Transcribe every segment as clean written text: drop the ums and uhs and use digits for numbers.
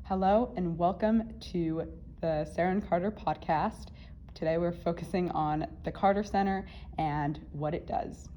Hello and welcome to the Sarah and Carter podcast. Today we're focusing on the Carter Center and what it does.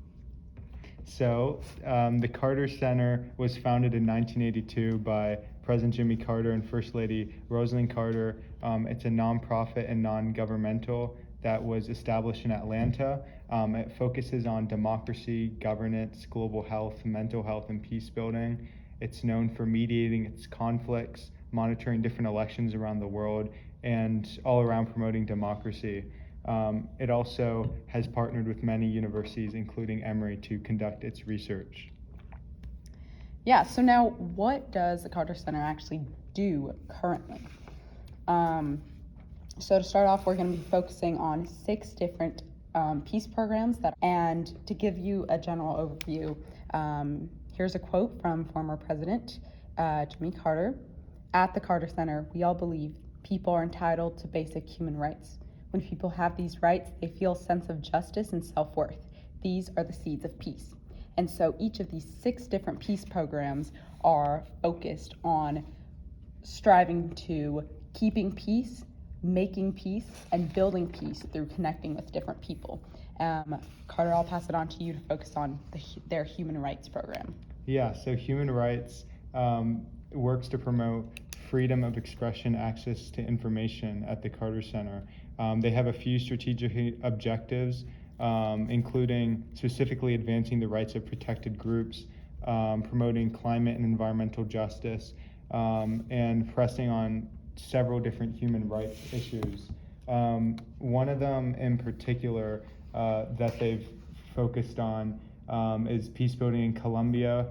The Carter Center was founded in 1982 by President Jimmy Carter and First Lady Rosalynn Carter. It's a nonprofit and non-governmental that was established in Atlanta. It focuses on democracy, governance, global health, mental health, and peace building. It's known for mediating its conflicts, monitoring different elections around the world, and all around promoting democracy. It also has partnered with many universities, including Emory, to conduct its research. Yeah, so now what does the Carter Center actually do currently? So to start off, we're going to be focusing on 6 different peace programs and to give you a general overview, here's a quote from former President Jimmy Carter. At the Carter Center, we all believe people are entitled to basic human rights. When people have these rights, they feel a sense of justice and self-worth. These are the seeds of peace. And so each of these 6 different peace programs are focused on striving to keeping peace, making peace, and building peace through connecting with different people. Carter, I'll pass it on to you to focus on their human rights program. Yeah, so human rights works to promote freedom of expression, access to information at the Carter Center. They have a few strategic objectives, including specifically advancing the rights of protected groups, promoting climate and environmental justice, and pressing on several different human rights issues. One of them in particular that they've focused on is peace building in Colombia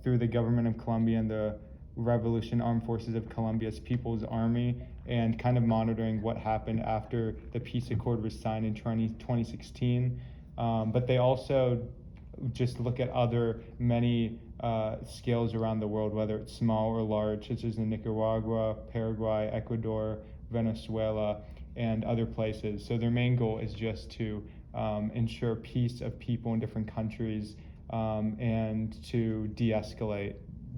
through the government of Colombia and the Revolution Armed Forces of Colombia's People's Army, and kind of monitoring what happened after the peace accord was signed in 2016. But they also just look at many scales around the world, whether it's small or large, such as in Nicaragua, Paraguay, Ecuador, Venezuela, and other places. So their main goal is just to ensure peace of people in different countries and to de-escalate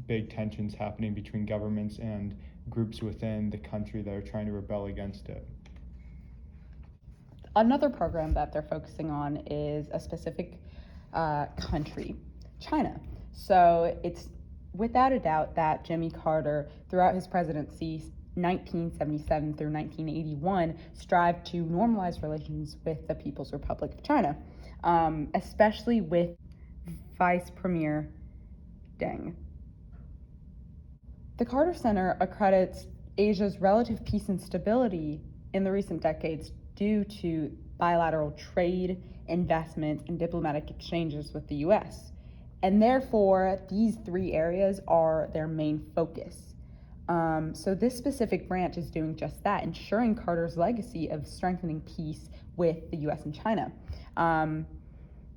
big tensions happening between governments and groups within the country that are trying to rebel against it. Another program that they're focusing on is a specific country, China. So it's without a doubt that Jimmy Carter, throughout his presidency, 1977 through 1981, strived to normalize relations with the People's Republic of China, especially with Vice Premier Deng. The Carter Center accredits Asia's relative peace and stability in the recent decades due to bilateral trade, investment, and diplomatic exchanges with the U.S. And therefore, these 3 areas are their main focus. So this specific branch is doing just that, ensuring Carter's legacy of strengthening peace with the U.S. and China.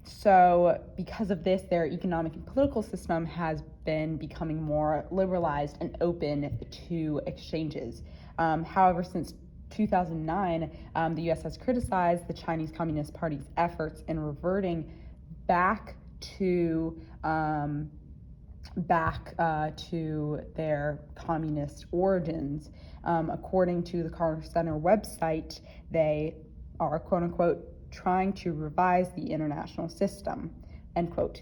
So because of this, their economic and political system has been becoming more liberalized and open to exchanges. However, since 2009, the U.S. has criticized the Chinese Communist Party's efforts in reverting back to their communist origins. According to the Carter Center website, they are, quote unquote, trying to revise the international system, end quote.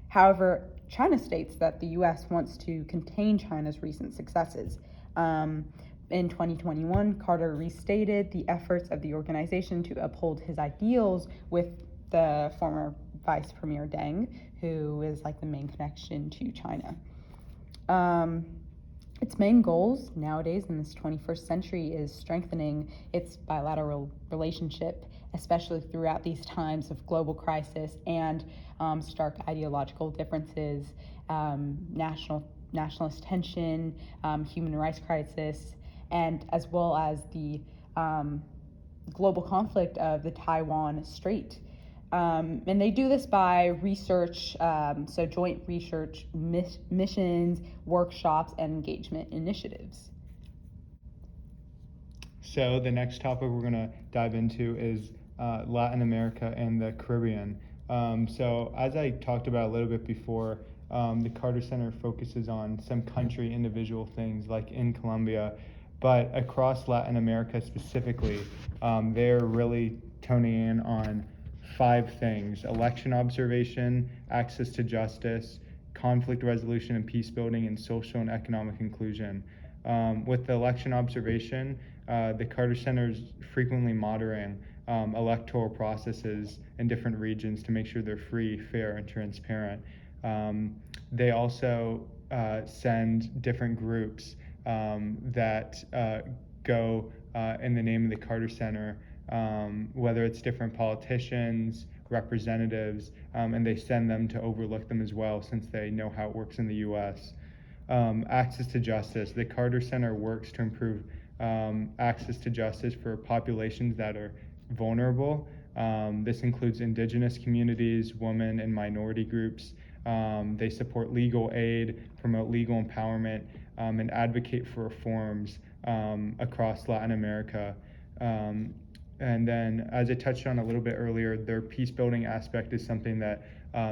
However, China states that the U.S. wants to contain China's recent successes. In 2021, Carter restated the efforts of the organization to uphold his ideals with the former Vice Premier Deng, who is like the main connection to China. Its main goals nowadays in this 21st century is strengthening its bilateral relationship, especially throughout these times of global crisis and stark ideological differences, nationalist tension, human rights crisis, and as well as the global conflict of the Taiwan Strait. And they do this by research, so joint research missions, workshops, and engagement initiatives. So the next topic we're going to dive into is Latin America and the Caribbean. So as I talked about a little bit before, The Carter Center focuses on some country individual things like in Colombia, but across Latin America specifically, they're really toning in on 5 things: election observation, access to justice, conflict resolution and peace building, and social and economic inclusion. With the election observation, the Carter Center is frequently monitoring electoral processes in different regions to make sure they're free, fair, and transparent. They also send different groups that go in the name of the Carter Center, whether it's different politicians, representatives, and they send them to overlook them as well, since they know how it works in the U.S. Access to justice. The Carter Center works to improve access to justice for populations that are vulnerable. This includes indigenous communities, women, and minority groups. They support legal aid, promote legal empowerment, and advocate for reforms across Latin America. And then, as I touched on a little bit earlier, their peace building aspect is something that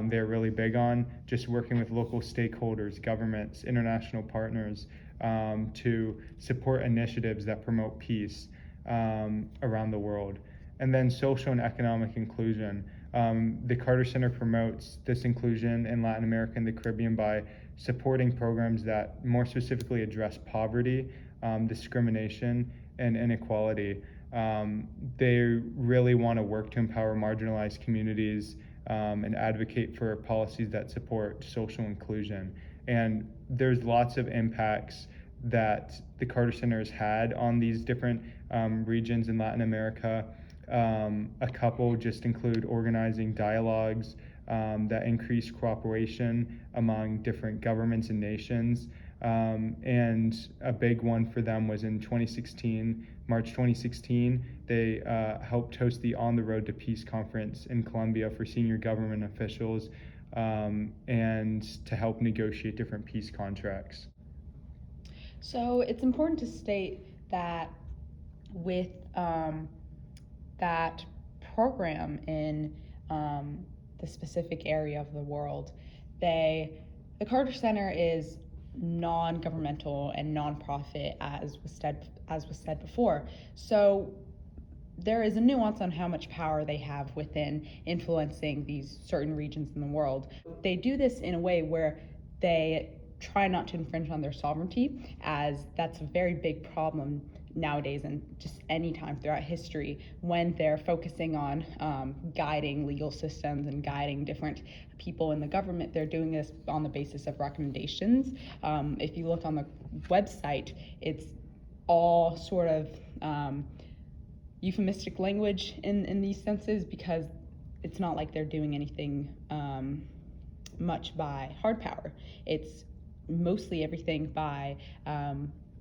they're really big on, just working with local stakeholders, governments, international partners to support initiatives that promote peace around the world. And then social and economic inclusion. The Carter Center promotes this inclusion in Latin America and the Caribbean by supporting programs that more specifically address poverty, discrimination, and inequality. They really want to work to empower marginalized communities and advocate for policies that support social inclusion. And there's lots of impacts that the Carter Center has had on these different regions in Latin America. A couple just include organizing dialogues that increase cooperation among different governments and nations. And a big one for them was in March 2016, they helped host the On the Road to Peace conference in Colombia for senior government officials and to help negotiate different peace contracts. So it's important to state that with that program in the specific area of the world, the Carter Center is non-governmental and non-profit, as was said before. So there is a nuance on how much power they have within influencing these certain regions in the world. They do this in a way where they try not to infringe on their sovereignty, as that's a very big problem nowadays and just any time throughout history when they're focusing on guiding legal systems and guiding different people in the government. They're doing this on the basis of recommendations. If you look on the website, it's all sort of euphemistic language in these senses, because it's not like they're doing anything much by hard power. It's mostly everything by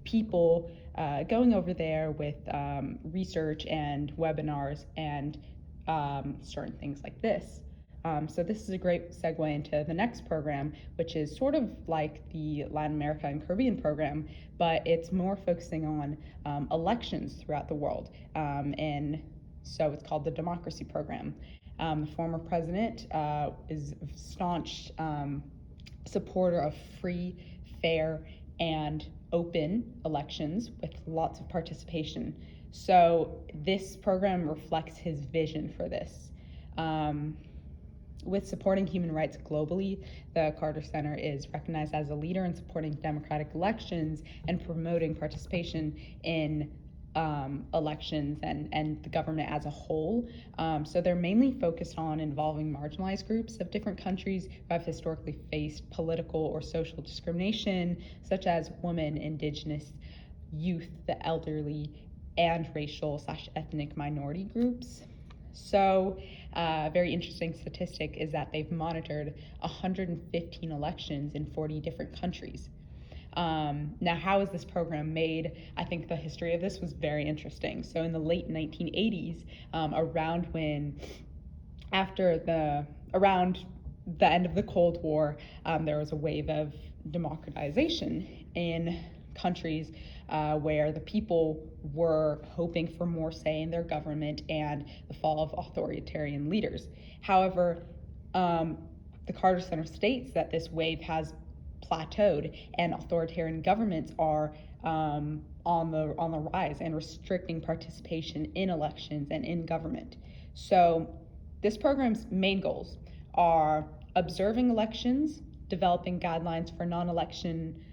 people going over there with research and webinars and certain things like this. So this is a great segue into the next program, which is sort of like the Latin America and Caribbean program, but it's more focusing on elections throughout the world. And so it's called the Democracy Program. The former president is a staunch supporter of free, fair, and open elections with lots of participation. So this program reflects his vision for this. With supporting human rights globally, the Carter Center is recognized as a leader in supporting democratic elections and promoting participation in elections and the government as a whole. So they're mainly focused on involving marginalized groups of different countries who have historically faced political or social discrimination, such as women, indigenous, youth, the elderly, and racial/ethnic minority groups. So a very interesting statistic is that they've monitored 115 elections in 40 different countries. Now, how is this program made? I think the history of this was very interesting. So in the late 1980s, around the end of the Cold War, there was a wave of democratization in countries where the people were hoping for more say in their government and the fall of authoritarian leaders. However, the Carter Center states that this wave has plateaued and authoritarian governments are on the rise and restricting participation in elections and in government. So this program's main goals are observing elections, developing guidelines for non-election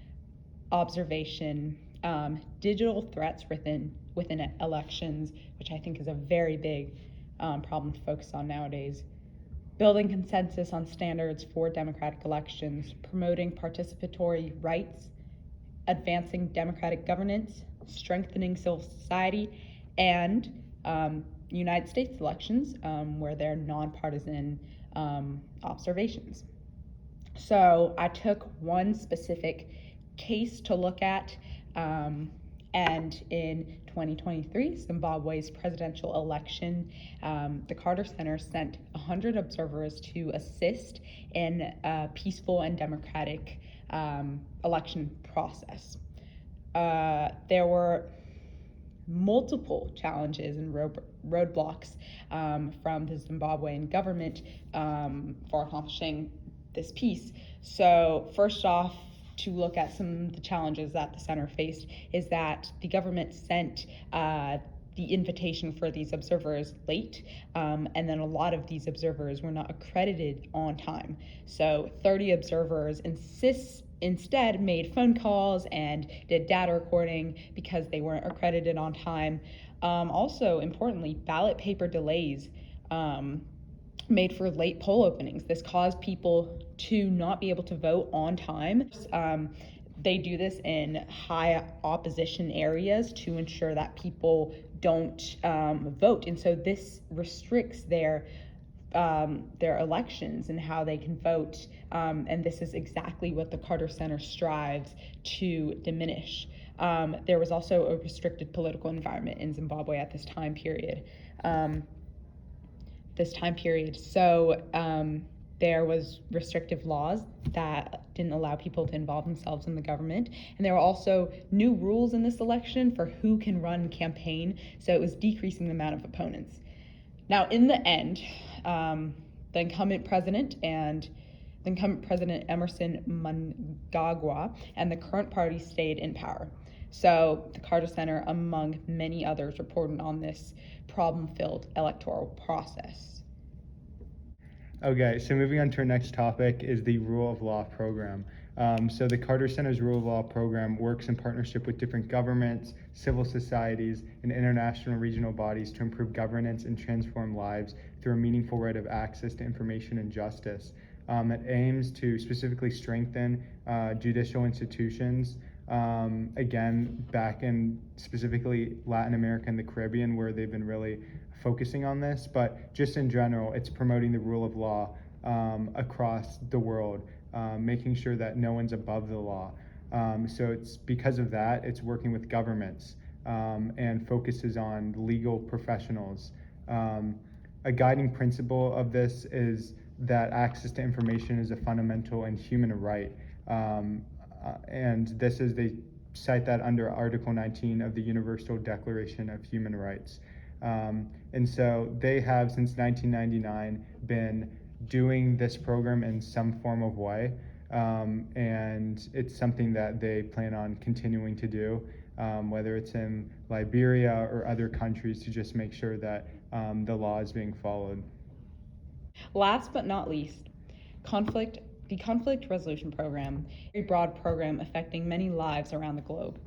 observation, digital threats within elections, which I think is a very big problem to focus on nowadays, building consensus on standards for democratic elections, promoting participatory rights, advancing democratic governance, strengthening civil society, and United States elections, where they're nonpartisan observations. So I took one specific case to look at, and in 2023, Zimbabwe's presidential election, the Carter Center sent 100 observers to assist in a peaceful and democratic election process. There were multiple challenges and roadblocks from the Zimbabwean government for accomplishing this peace. So first off, to look at some of the challenges that the center faced is that the government sent the invitation for these observers late, and then a lot of these observers were not accredited on time. So 30 observers instead made phone calls and did data recording because they weren't accredited on time. Also, importantly, ballot paper delays made for late poll openings. This caused people to not be able to vote on time. They do this in high opposition areas to ensure that people don't vote, and so this restricts their elections and how they can vote, and this is exactly what the Carter Center strives to diminish. There was also a restricted political environment in Zimbabwe at this time period. So there was restrictive laws that didn't allow people to involve themselves in the government. And there were also new rules in this election for who can run campaign. So it was decreasing the amount of opponents. Now, in the end, the incumbent president Emerson Mnangagwa and the current party stayed in power. So the Carter Center, among many others, reported on this problem-filled electoral process. Okay, so moving on to our next topic is the Rule of Law program. So the Carter Center's Rule of Law program works in partnership with different governments, civil societies, and international and regional bodies to improve governance and transform lives through a meaningful right of access to information and justice. It aims to specifically strengthen judicial institutions, again, back in specifically Latin America and the Caribbean, where they've been really focusing on this, but just in general, it's promoting the rule of law across the world, making sure that no one's above the law. So it's because of that, it's working with governments and focuses on legal professionals. A guiding principle of this is that access to information is a fundamental and human right. And this is, they cite that under Article 19 of the Universal Declaration of Human Rights. And so they have, since 1999, been doing this program in some form of way, and it's something that they plan on continuing to do, whether it's in Liberia or other countries, to just make sure that the law is being followed. Last but not least, the Conflict Resolution Program, a broad program affecting many lives around the globe.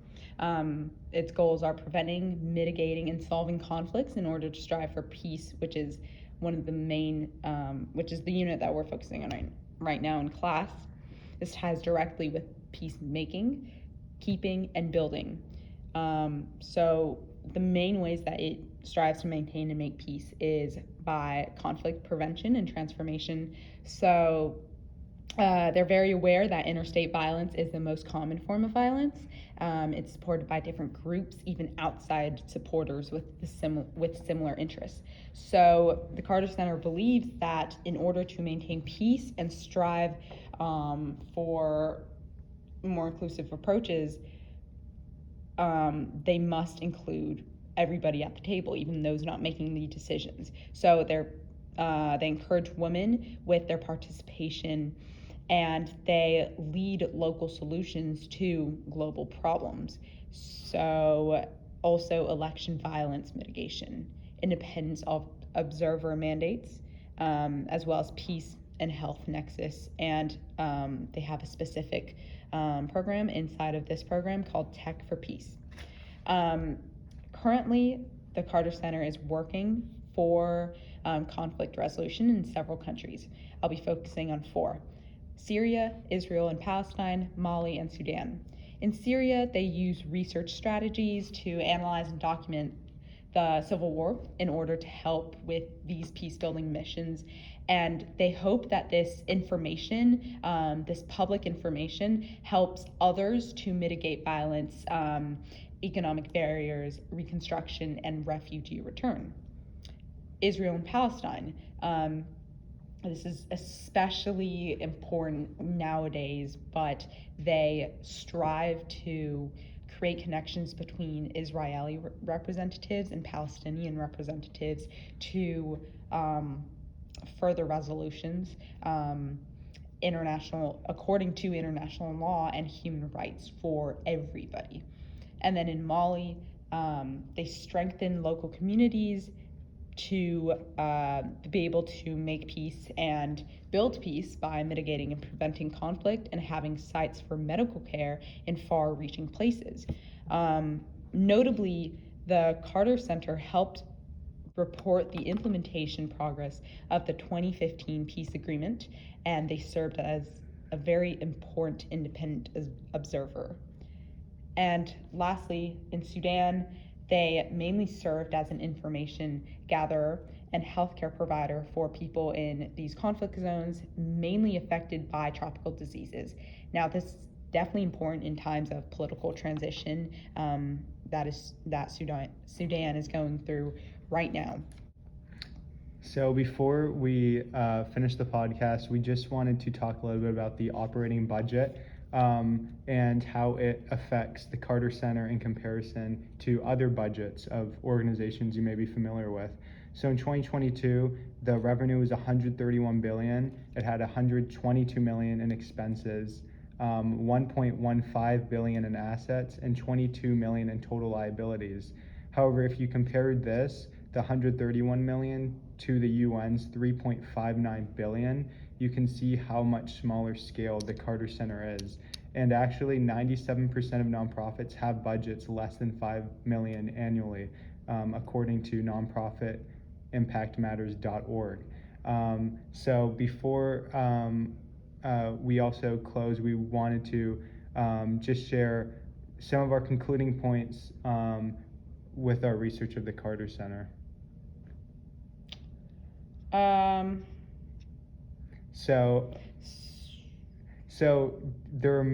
Its goals are preventing, mitigating, and solving conflicts in order to strive for peace, which is one of the main, which is the unit that we're focusing on right now in class. This ties directly with peacemaking, keeping, and building. So the main ways that it strives to maintain and make peace is by conflict prevention and transformation. So they're very aware that interstate violence is the most common form of violence. It's supported by different groups, even outside supporters with similar interests. So the Carter Center believes that in order to maintain peace and strive for more inclusive approaches, they must include everybody at the table, even those not making the decisions. So they're They encourage women with their participation, and they lead local solutions to global problems. So, also election violence mitigation, independence of observer mandates, as well as peace and health nexus. And they have a specific program inside of this program called Tech for Peace. Currently, the Carter Center is working for conflict resolution in several countries. I'll be focusing on 4: Syria, Israel and Palestine, Mali, and Sudan. In Syria, they use research strategies to analyze and document the civil war in order to help with these peace-building missions. And they hope that this information, this public information, helps others to mitigate violence, economic barriers, reconstruction, and refugee return. Israel and Palestine. This is especially important nowadays, but they strive to create connections between Israeli representatives and Palestinian representatives to further resolutions according to international law and human rights for everybody. And then in Mali, they strengthen local communities to be able to make peace and build peace by mitigating and preventing conflict and having sites for medical care in far-reaching places. Notably, the Carter Center helped report the implementation progress of the 2015 peace agreement, and they served as a very important independent observer. And lastly, in Sudan, they mainly served as an information gatherer and healthcare provider for people in these conflict zones, mainly affected by tropical diseases. Now, this is definitely important in times of political transition that Sudan is going through right now. So before we finish the podcast, we just wanted to talk a little bit about the operating budget and how it affects the Carter Center in comparison to other budgets of organizations you may be familiar with. So in 2022, the revenue was $131 billion. It had $122 million in expenses, $1.15 billion in assets, and $22 million in total liabilities. However, if you compared this, the $131 million to the UN's $3.59 billion, you can see how much smaller scale the Carter Center is. And actually 97% of nonprofits have budgets less than $5 million annually, according to nonprofitimpactmatters.org. So before we also close, we wanted to just share some of our concluding points with our research of the Carter Center. So there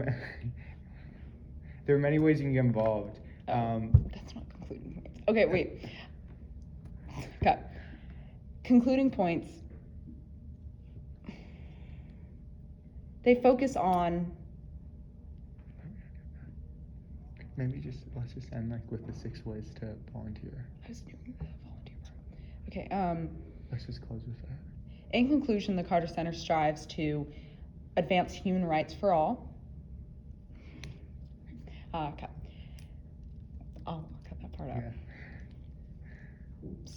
are many ways you can get involved. That's not concluding points. Okay, wait. Okay. Concluding points. They focus on. Maybe let's just end with the 6 ways to volunteer. I was doing the volunteer part. Okay. Let's just close with that. In conclusion, the Carter Center strives to advance human rights for all. Okay. I'll cut that part out. Yeah. Oops.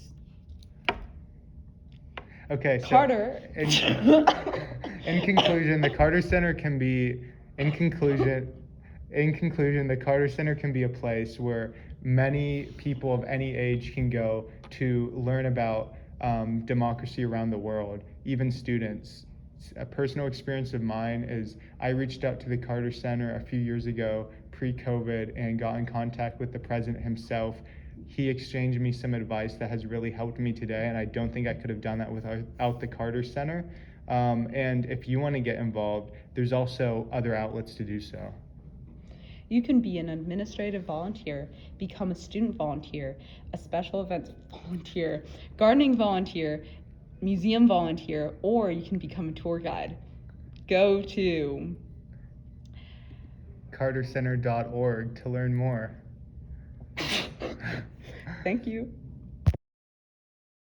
Okay, so Carter. In conclusion, the Carter Center can be, the Carter Center can be a place where many people of any age can go to learn about democracy around the world, even students. A personal experience of mine is I reached out to the Carter Center a few years ago, pre-COVID, and got in contact with the president himself. He exchanged me some advice that has really helped me today, and I don't think I could have done that without the Carter Center. And if you want to get involved, there's also other outlets to do so. You can be an administrative volunteer, become a student volunteer, a special events volunteer, gardening volunteer, museum volunteer, or you can become a tour guide. Go to cartercenter.org to learn more. Thank you.